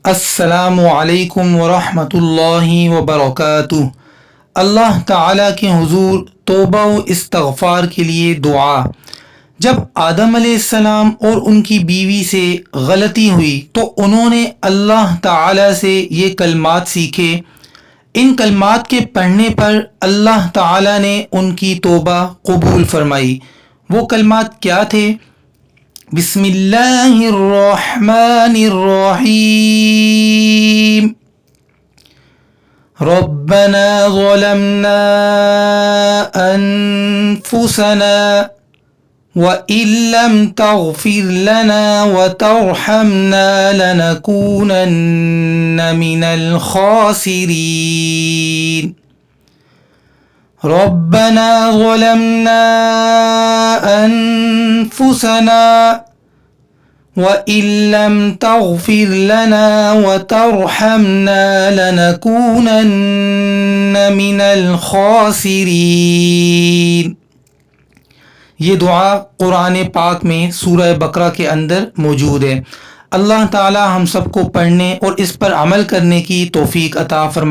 अस्सलामु अलैकुम वरहमतुल्लाहि वबरकातुह। अल्लाह ताला के हुजूर तौबा व इस्तगफार के लिए दुआ। जब आदम अलैहिस्सलाम और उनकी बीवी से गलती हुई तो उन्होंने अल्लाह ताला से ये कलमात सीखे। इन कलमात के पढ़ने पर अल्लाह ताला ने उनकी तौबा कबूल फरमाई। वो कलमात क्या थे? बिस्मिल्लाहिर्रहमानिर्रहीम। रब्बना ज़लमना अनफुसना व इल्लम तग़फिर लना व तर्हमना लनकूनन्न मिनल खासिरीन। रब्बना ज़लमना अनफुसना व इल्लम तग़फिर लना व तर्हमना लनकूनन्न मिनल खासिरीन। ये दुआ कुरान पाक में सूरह बकरा के अंदर मौजूद है। अल्लाह ताला हम सबको पढ़ने और इस पर अमल करने की तौफीक अता फरमाए।